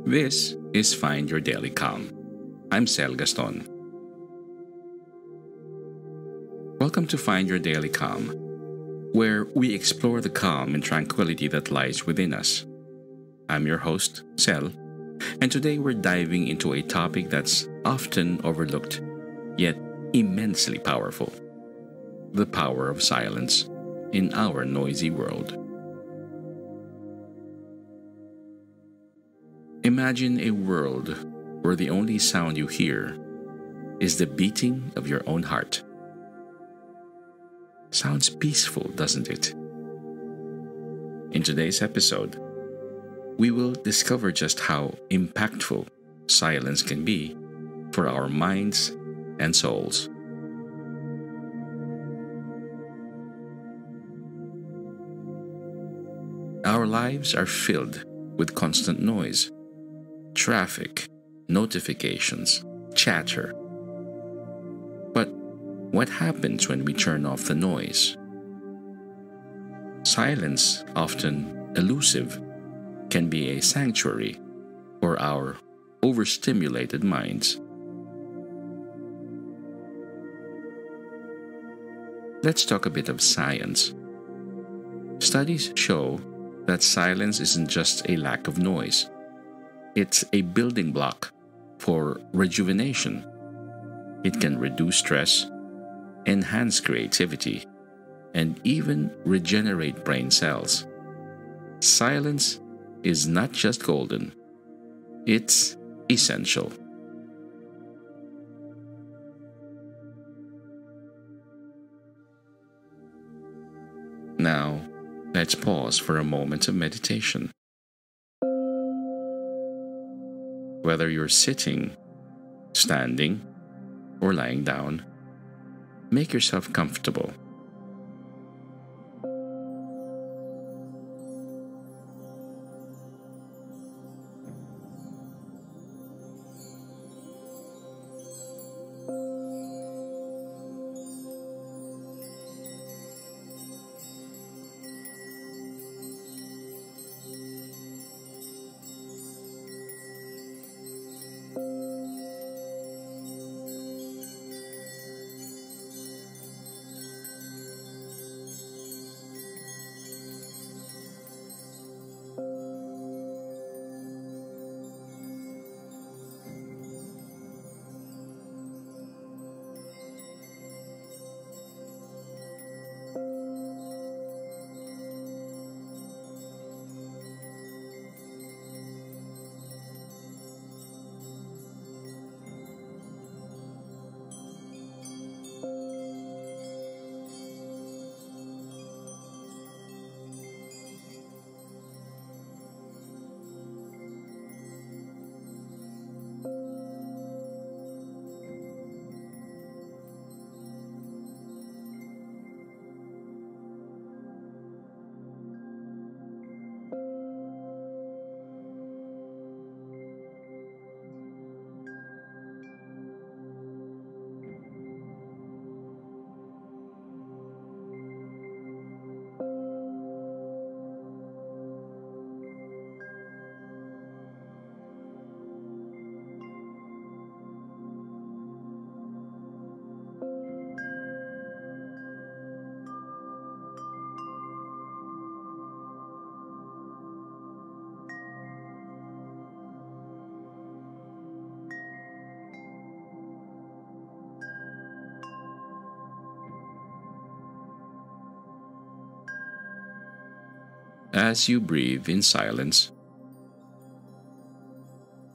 This is Find Your Daily Calm. I'm Sel Gaston. Welcome to Find Your Daily Calm, where we explore the calm and tranquility that lies within us. I'm your host, Sel, and today we're diving into a topic that's often overlooked, yet immensely powerful: the power of silence in our noisy world. Imagine a world where the only sound you hear is the beating of your own heart. Sounds peaceful, doesn't it? In today's episode, we will discover just how impactful silence can be for our minds and souls. Our lives are filled with constant noise. Traffic, notifications, chatter. But what happens when we turn off the noise? Silence, often elusive, can be a sanctuary for our overstimulated minds. Let's talk a bit of science. Studies show that silence isn't just a lack of noise. It's a building block for rejuvenation. It can reduce stress, enhance creativity, and even regenerate brain cells. Silence is not just golden, it's essential. Now, let's pause for a moment of meditation. Whether you're sitting, standing, or lying down, make yourself comfortable. As you breathe in silence,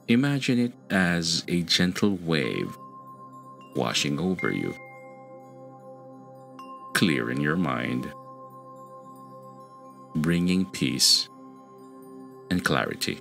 imagine it as a gentle wave washing over you, clearing your mind, bringing peace and clarity.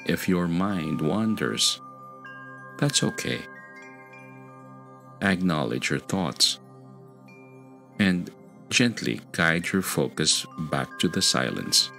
If your mind wanders, that's okay. acknowledge your thoughts and gently guide your focus back to the silence.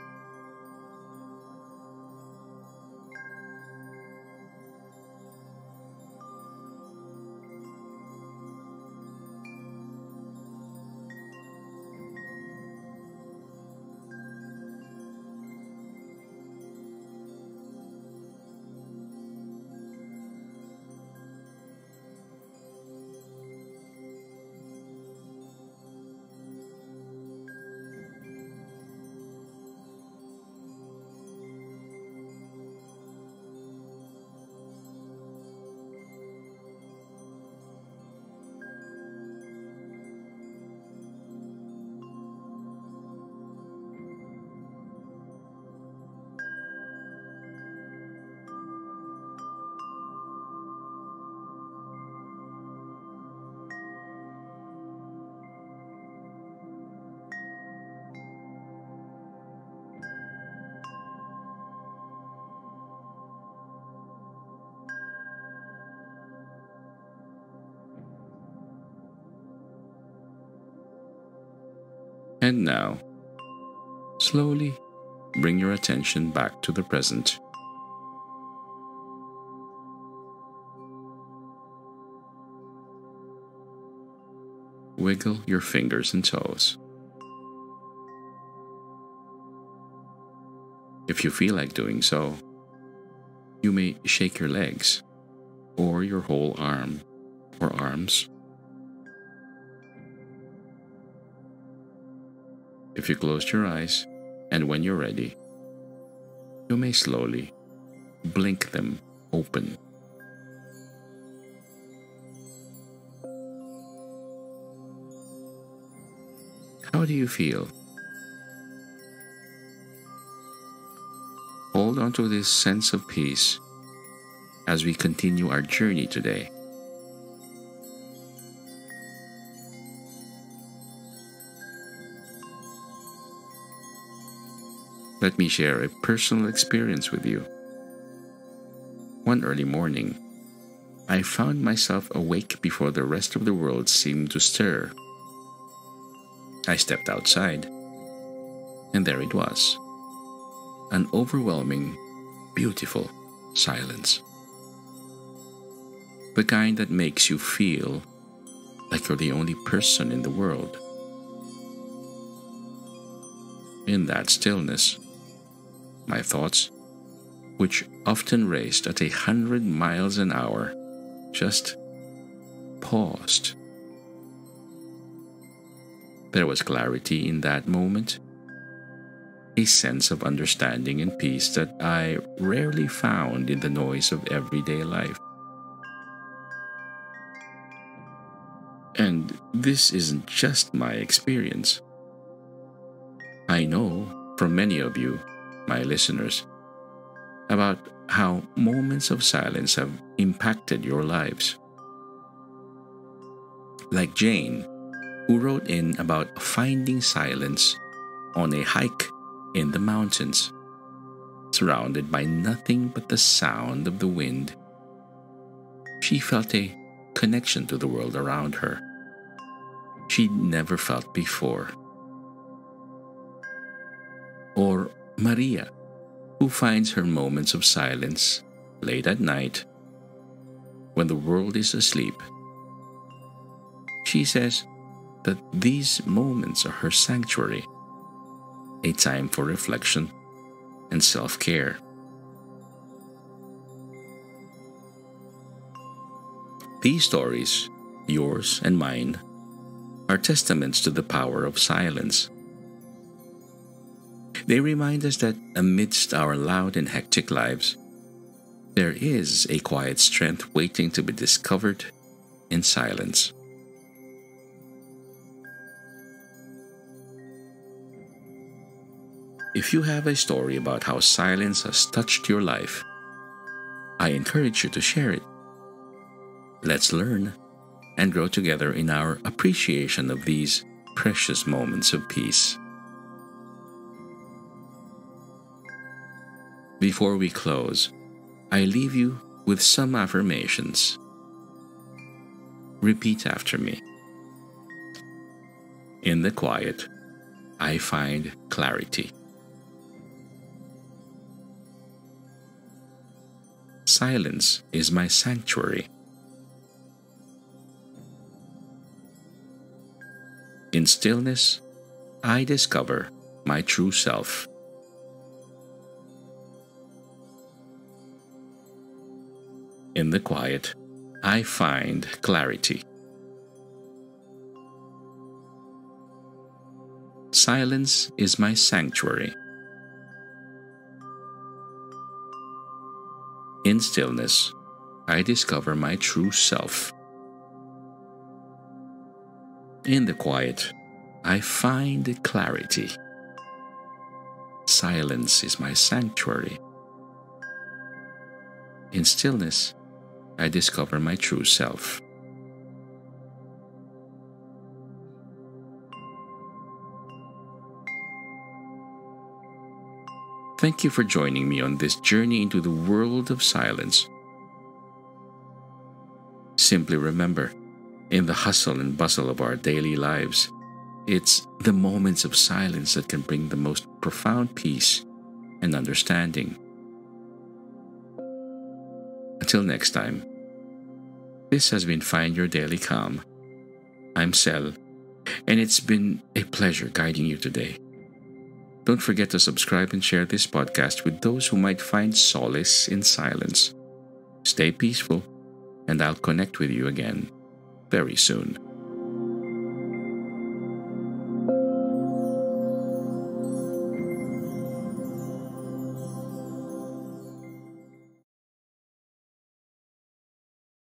And now, slowly bring your attention back to the present. Wiggle your fingers and toes. If you feel like doing so, you may shake your legs or your whole arm or arms. If you closed your eyes, and when you're ready, you may slowly blink them open. How do you feel? Hold on to this sense of peace as we continue our journey today. Let me share a personal experience with you. One early morning, I found myself awake before the rest of the world seemed to stir. I stepped outside, and there it was, an overwhelming, beautiful silence. The kind that makes you feel like you're the only person in the world. In that stillness, my thoughts, which often raced at 100 miles an hour, just paused. There was clarity in that moment, a sense of understanding and peace that I rarely found in the noise of everyday life. And this isn't just my experience. I know from many of you, my listeners, about how moments of silence have impacted your lives. Like Jane, who wrote in about finding silence on a hike in the mountains, surrounded by nothing but the sound of the wind. She felt a connection to the world around her she'd never felt before. Or Maria, who finds her moments of silence late at night when the world is asleep. She says that these moments are her sanctuary, a time for reflection and self-care. These stories, yours and mine, are testaments to the power of silence. They remind us that amidst our loud and hectic lives, there is a quiet strength waiting to be discovered in silence. If you have a story about how silence has touched your life, I encourage you to share it. Let's learn and grow together in our appreciation of these precious moments of peace. Before we close, I leave you with some affirmations. Repeat after me. In the quiet, I find clarity. Silence is my sanctuary. In stillness, I discover my true self. In the quiet, I find clarity. Silence is my sanctuary. In stillness, I discover my true self. In the quiet, I find clarity. Silence is my sanctuary. In stillness, I discover my true self. Thank you for joining me on this journey into the world of silence. Simply remember, in the hustle and bustle of our daily lives, it's the moments of silence that can bring the most profound peace and understanding. Until next time, this has been Find Your Daily Calm. I'm Sel, and it's been a pleasure guiding you today. Don't forget to subscribe and share this podcast with those who might find solace in silence. Stay peaceful, and I'll connect with you again very soon.